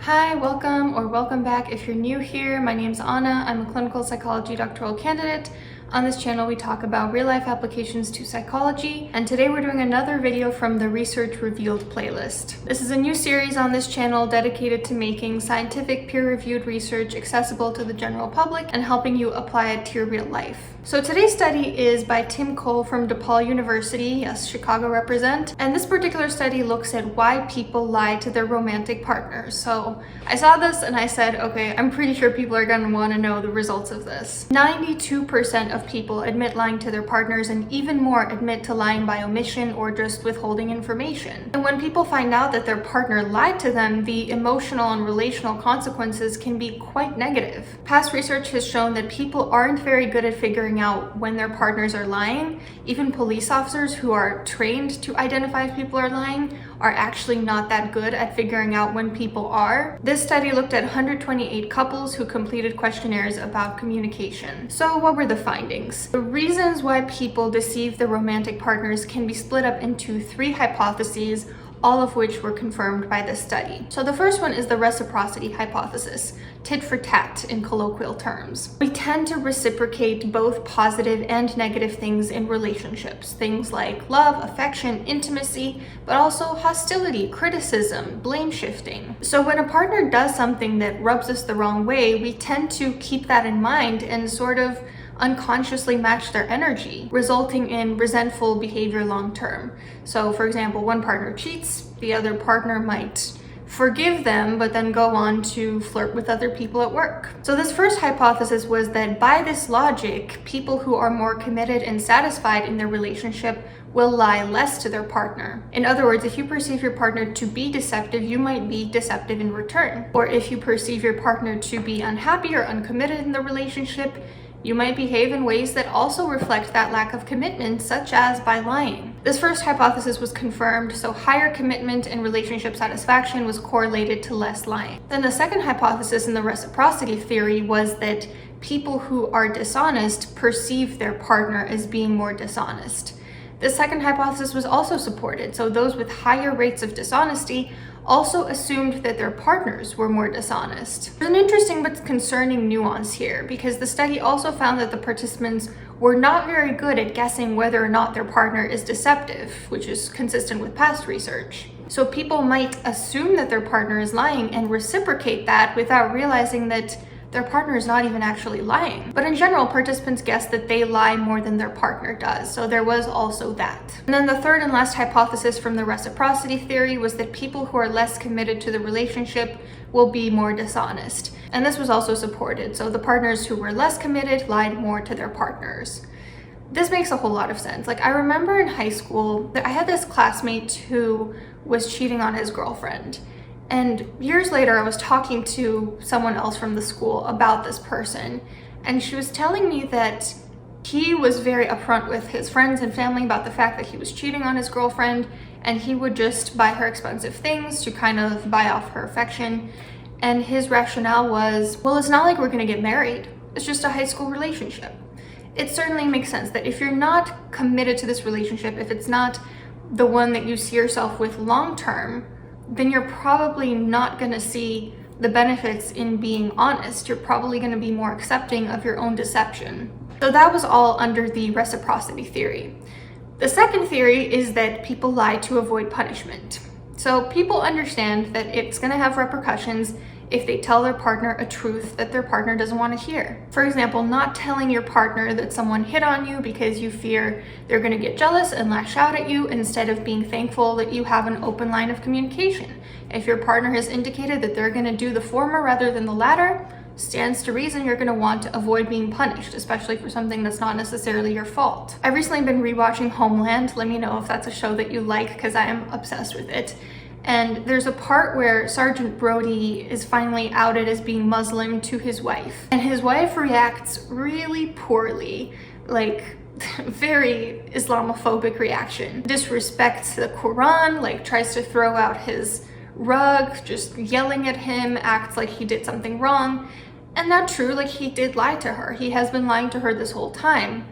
Hi, welcome back. If you're new here, my name's Anna. I'm a clinical psychology doctoral candidate. On this channel, we talk about real-life applications to psychology, and today we're doing another video from the Research Revealed playlist. This is a new series on this channel dedicated to making scientific, peer-reviewed research accessible to the general public and helping you apply it to your real life. So today's study is by Tim Cole from DePaul University, yes, Chicago represent, and this particular study looks at why people lie to their romantic partners. So I saw this and I said, okay, I'm pretty sure people are gonna wanna know the results of this. 92% of people admit lying to their partners, and even more admit to lying by omission or just withholding information. And when people find out that their partner lied to them, the emotional and relational consequences can be quite negative. Past research has shown that people aren't very good at figuring out when their partners are lying. Even police officers who are trained to identify if people are lying are actually not that good at figuring out when people are. This study looked at 128 couples who completed questionnaires about communication. So what were the findings? The reasons why people deceive their romantic partners can be split up into 3 hypotheses, all of which were confirmed by this study. So the first one is the reciprocity hypothesis, tit for tat in colloquial terms. We tend to reciprocate both positive and negative things in relationships, things like love, affection, intimacy, but also hostility, criticism, blame shifting. So when a partner does something that rubs us the wrong way, we tend to keep that in mind and sort of unconsciously match their energy, resulting in resentful behavior long term. So for example, one partner cheats, the other partner might forgive them, but then go on to flirt with other people at work. So this first hypothesis was that by this logic, people who are more committed and satisfied in their relationship will lie less to their partner. In other words, if you perceive your partner to be deceptive, you might be deceptive in return. Or if you perceive your partner to be unhappy or uncommitted in the relationship, you might behave in ways that also reflect that lack of commitment, such as by lying. This first hypothesis was confirmed, so higher commitment and relationship satisfaction was correlated to less lying. Then the second hypothesis in the reciprocity theory was that people who are dishonest perceive their partner as being more dishonest. The second hypothesis was also supported, so those with higher rates of dishonesty also assumed that their partners were more dishonest. There's an interesting but concerning nuance here, because the study also found that the participants were not very good at guessing whether or not their partner is deceptive, which is consistent with past research. So people might assume that their partner is lying and reciprocate that without realizing that their partner is not even actually lying. But in general, participants guess that they lie more than their partner does, so there was also that. And then the third and last hypothesis from the reciprocity theory was that people who are less committed to the relationship will be more dishonest. And this was also supported, so the partners who were less committed lied more to their partners. This makes a whole lot of sense. Like, I remember in high school that I had this classmate who was cheating on his girlfriend. And years later, I was talking to someone else from the school about this person, and she was telling me that he was very upfront with his friends and family about the fact that he was cheating on his girlfriend, and he would just buy her expensive things to kind of buy off her affection. And his rationale was, well, it's not like we're gonna get married. It's just a high school relationship. It certainly makes sense that if you're not committed to this relationship, if it's not the one that you see yourself with long term, then you're probably not going to see the benefits in being honest. You're probably going to be more accepting of your own deception. So that was all under the reciprocity theory. The second theory is that people lie to avoid punishment. So people understand that it's going to have repercussions if they tell their partner a truth that their partner doesn't want to hear. For example, not telling your partner that someone hit on you because you fear they're going to get jealous and lash out at you, instead of being thankful that you have an open line of communication. If your partner has indicated that they're going to do the former rather than the latter, stands to reason you're going to want to avoid being punished, especially for something that's not necessarily your fault. I've recently been rewatching Homeland. Let me know if that's a show that you like, because I am obsessed with it. And there's a part where Sergeant Brody is finally outed as being Muslim to his wife. And his wife reacts really poorly, like very Islamophobic reaction. Disrespects the Quran, like tries to throw out his rug, just yelling at him, acts like he did something wrong. And not true, like he did lie to her. He has been lying to her this whole time.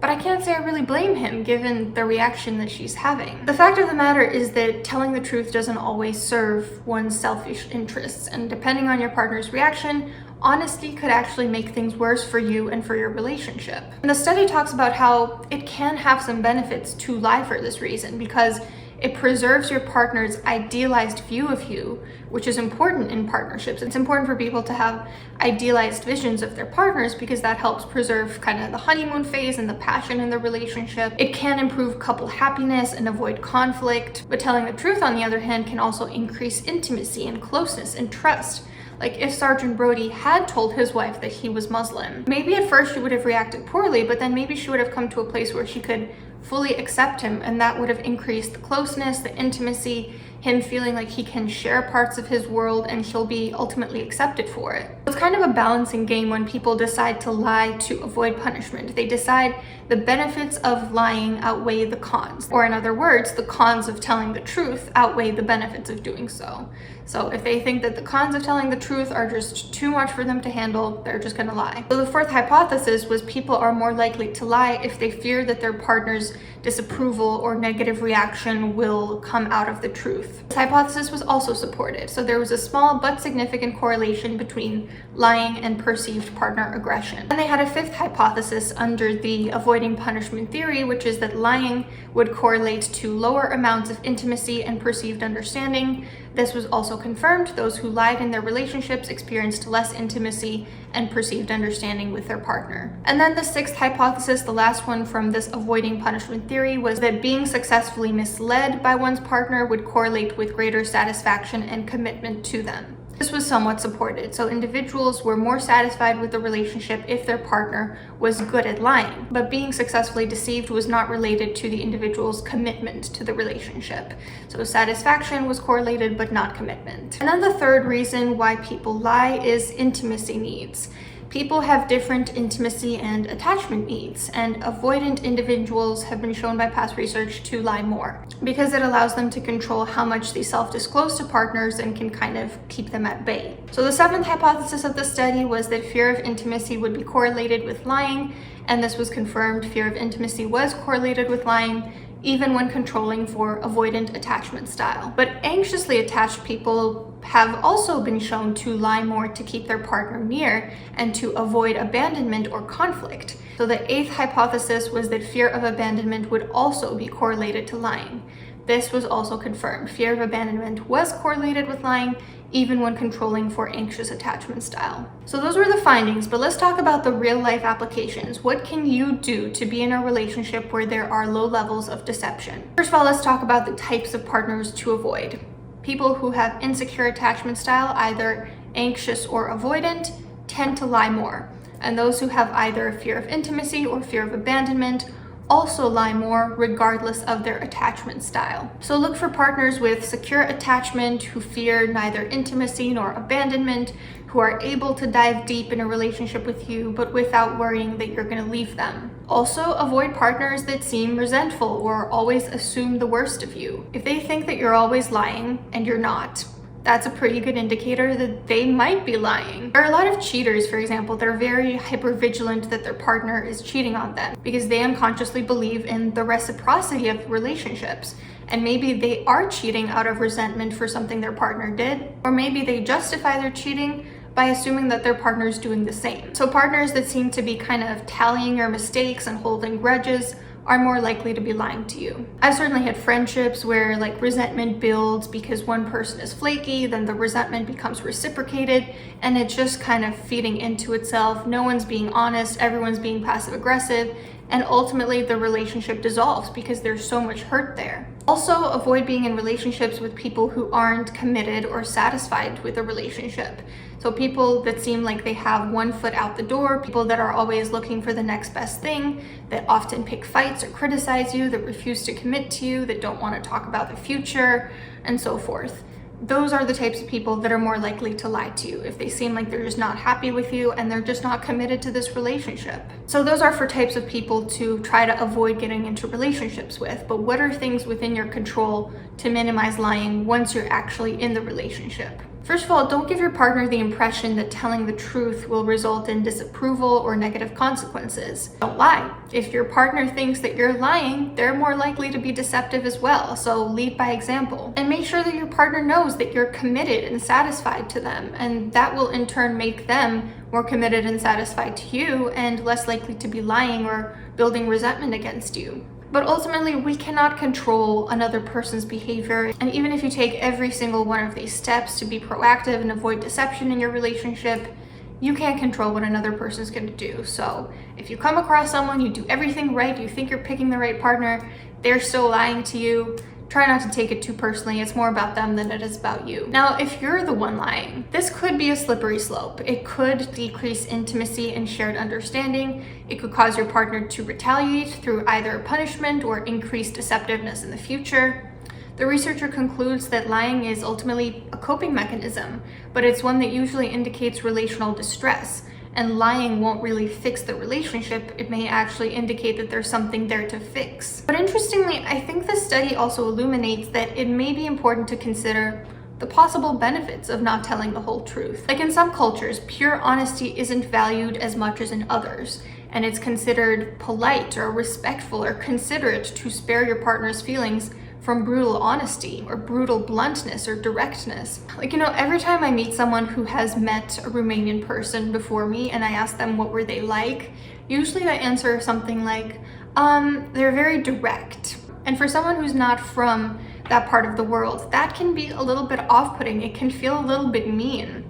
But I can't say I really blame him given the reaction that she's having. The fact of the matter is that telling the truth doesn't always serve one's selfish interests, and depending on your partner's reaction, honesty could actually make things worse for you and for your relationship. And the study talks about how it can have some benefits to lie for this reason, because it preserves your partner's idealized view of you, which is important in partnerships. It's important for people to have idealized visions of their partners because that helps preserve kind of the honeymoon phase and the passion in the relationship. It can improve couple happiness and avoid conflict. But telling the truth, on the other hand, can also increase intimacy and closeness and trust. Like if Sergeant Brody had told his wife that he was Muslim, maybe at first she would have reacted poorly, but then maybe she would have come to a place where she could fully accept him, and that would have increased the closeness, the intimacy, him feeling like he can share parts of his world and he'll be ultimately accepted for it. It's kind of a balancing game when people decide to lie to avoid punishment. They decide the benefits of lying outweigh the cons, or in other words, the cons of telling the truth outweigh the benefits of doing so. So if they think that the cons of telling the truth are just too much for them to handle, they're just gonna lie. So the fourth hypothesis was people are more likely to lie if they fear that their partner's disapproval or negative reaction will come out of the truth. This hypothesis was also supported. So there was a small but significant correlation between lying and perceived partner aggression. And they had a fifth hypothesis under the avoiding punishment theory, which is that lying would correlate to lower amounts of intimacy and perceived understanding. This was also confirmed. Those who lied in their relationships experienced less intimacy and perceived understanding with their partner. And then the sixth hypothesis, the last one from this avoiding punishment theory, was that being successfully misled by one's partner would correlate with greater satisfaction and commitment to them. This was somewhat supported, so individuals were more satisfied with the relationship if their partner was good at lying, but being successfully deceived was not related to the individual's commitment to the relationship. So satisfaction was correlated, but not commitment. And then the third reason why people lie is intimacy needs. People have different intimacy and attachment needs, and avoidant individuals have been shown by past research to lie more because it allows them to control how much they self-disclose to partners and can kind of keep them at bay. So the seventh hypothesis of the study was that fear of intimacy would be correlated with lying, and this was confirmed. Fear of intimacy was correlated with lying, even when controlling for avoidant attachment style. But anxiously attached people have also been shown to lie more to keep their partner near and to avoid abandonment or conflict. So the eighth hypothesis was that fear of abandonment would also be correlated to lying. This was also confirmed. Fear of abandonment was correlated with lying, even when controlling for anxious attachment style. So those were the findings, but let's talk about the real life applications. What can you do to be in a relationship where there are low levels of deception? First of all, let's talk about the types of partners to avoid. People who have insecure attachment style, either anxious or avoidant, tend to lie more. And those who have either fear of intimacy or fear of abandonment also lie more regardless of their attachment style. So look for partners with secure attachment who fear neither intimacy nor abandonment, who are able to dive deep in a relationship with you but without worrying that you're going to leave them. Also, avoid partners that seem resentful or always assume the worst of you. If they think that you're always lying and you're not, that's a pretty good indicator that they might be lying. There are a lot of cheaters, for example, that are very hypervigilant that their partner is cheating on them because they unconsciously believe in the reciprocity of relationships. And maybe they are cheating out of resentment for something their partner did, or maybe they justify their cheating by assuming that their partner is doing the same. So partners that seem to be kind of tallying your mistakes and holding grudges are more likely to be lying to you. I've certainly had friendships where like resentment builds because one person is flaky, then the resentment becomes reciprocated, and it's just kind of feeding into itself. No one's being honest, everyone's being passive aggressive, and ultimately the relationship dissolves because there's so much hurt there. Also, avoid being in relationships with people who aren't committed or satisfied with the relationship. So people that seem like they have one foot out the door, people that are always looking for the next best thing, that often pick fights or criticize you, that refuse to commit to you, that don't want to talk about the future, and so forth. Those are the types of people that are more likely to lie to you if they seem like they're just not happy with you and they're just not committed to this relationship. So those are for types of people to try to avoid getting into relationships with. But what are things within your control to minimize lying once you're actually in the relationship? First of all, don't give your partner the impression that telling the truth will result in disapproval or negative consequences. Don't lie. If your partner thinks that you're lying, they're more likely to be deceptive as well, so lead by example. And make sure that your partner knows that you're committed and satisfied to them, and that will in turn make them more committed and satisfied to you and less likely to be lying or building resentment against you. But ultimately, we cannot control another person's behavior. And even if you take every single one of these steps to be proactive and avoid deception in your relationship, you can't control what another person's going to do. So if you come across someone, you do everything right, you think you're picking the right partner, they're still lying to you, try not to take it too personally. It's more about them than it is about you. Now, if you're the one lying, this could be a slippery slope. It could decrease intimacy and shared understanding. It could cause your partner to retaliate through either punishment or increased deceptiveness in the future. The researcher concludes that lying is ultimately a coping mechanism, but it's one that usually indicates relational distress. And lying won't really fix the relationship. It may actually indicate that there's something there to fix. But interestingly, I think this study also illuminates that it may be important to consider the possible benefits of not telling the whole truth. Like in some cultures, pure honesty isn't valued as much as in others, and it's considered polite or respectful or considerate to spare your partner's feelings from brutal honesty or brutal bluntness or directness. Like, every time I meet someone who has met a Romanian person before me and I ask them what were they like, usually they answer something like, they're very direct. And for someone who's not from that part of the world, that can be a little bit off-putting. It can feel a little bit mean.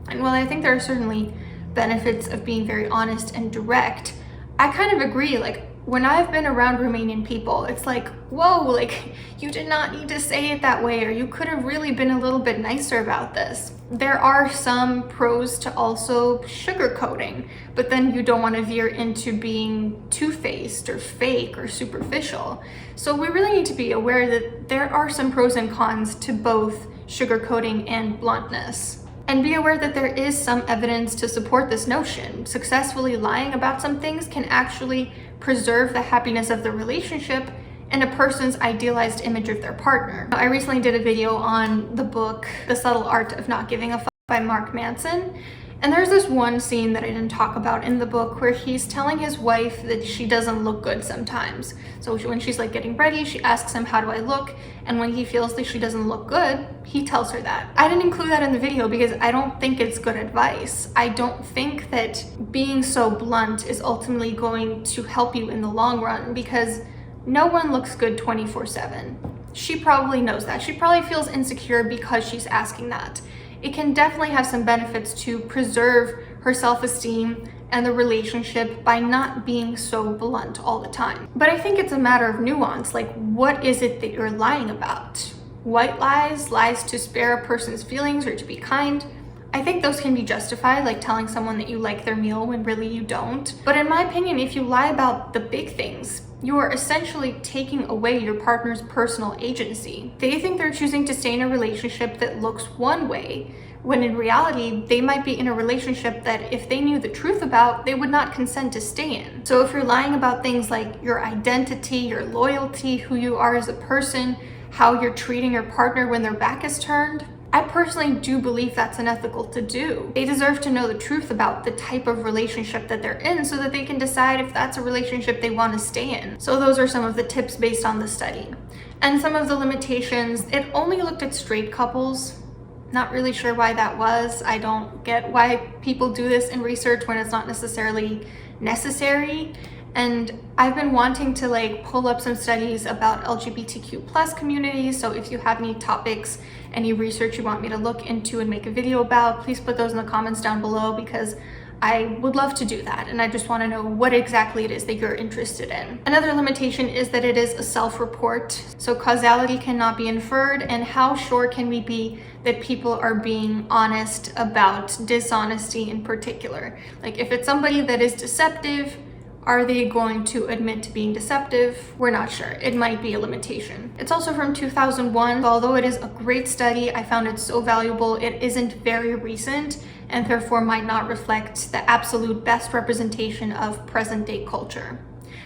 And while I think there are certainly benefits of being very honest and direct, I kind of agree. Like, when I've been around Romanian people, it's like, whoa, like, you did not need to say it that way, or you could have really been a little bit nicer about this. There are some pros to also sugarcoating, but then you don't want to veer into being two-faced or fake or superficial. So we really need to be aware that there are some pros and cons to both sugarcoating and bluntness. And be aware that there is some evidence to support this notion. Successfully lying about some things can actually preserve the happiness of the relationship and a person's idealized image of their partner. I recently did a video on the book, The Subtle Art of Not Giving a Fuck by Mark Manson. And there's this one scene that I didn't talk about in the book where he's telling his wife that she doesn't look good sometimes. So when she's like getting ready, she asks him, how do I look? And when he feels that she doesn't look good, he tells her that. I didn't include that in the video because I don't think it's good advice. I don't think that being so blunt is ultimately going to help you in the long run, because no one looks good 24/7. She probably knows that. She probably feels insecure because she's asking that. It can definitely have some benefits to preserve her self-esteem and the relationship by not being so blunt all the time. But I think it's a matter of nuance. Like, what is it that you're lying about? White lies, lies to spare a person's feelings or to be kind. I think those can be justified, like telling someone that you like their meal when really you don't. But in my opinion, if you lie about the big things, you are essentially taking away your partner's personal agency. They think they're choosing to stay in a relationship that looks one way, when in reality, they might be in a relationship that if they knew the truth about, they would not consent to stay in. So if you're lying about things like your identity, your loyalty, who you are as a person, how you're treating your partner when their back is turned, I personally do believe that's unethical to do. They deserve to know the truth about the type of relationship that they're in so that they can decide if that's a relationship they want to stay in. So those are some of the tips based on the study. And some of the limitations, it only looked at straight couples. Not really sure why that was. I don't get why people do this in research when it's not necessarily necessary. And I've been wanting to pull up some studies about LGBTQ plus communities. So if you have any topics, any research you want me to look into and make a video about, please put those in the comments down below, because I would love to do that. And I just want to know what exactly it is that you're interested in. Another limitation is that it is a self-report. So causality cannot be inferred. And how sure can we be that people are being honest about dishonesty in particular? Like, if it's somebody that is deceptive, are they going to admit to being deceptive? We're not sure. It might be a limitation. It's also from 2001. Although it is a great study, I found it so valuable. It isn't very recent and therefore might not reflect the absolute best representation of present day culture.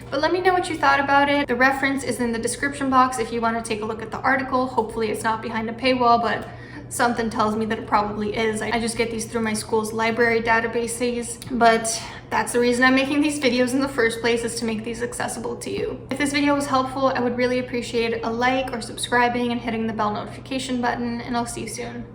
But let me know what you thought about it. The reference is in the description box if you want to take a look at the article. Hopefully it's not behind a paywall, but something tells me that it probably is. I just get these through my school's library databases, but that's the reason I'm making these videos in the first place, is to make these accessible to you. If this video was helpful, I would really appreciate a like or subscribing and hitting the bell notification button, and I'll see you soon.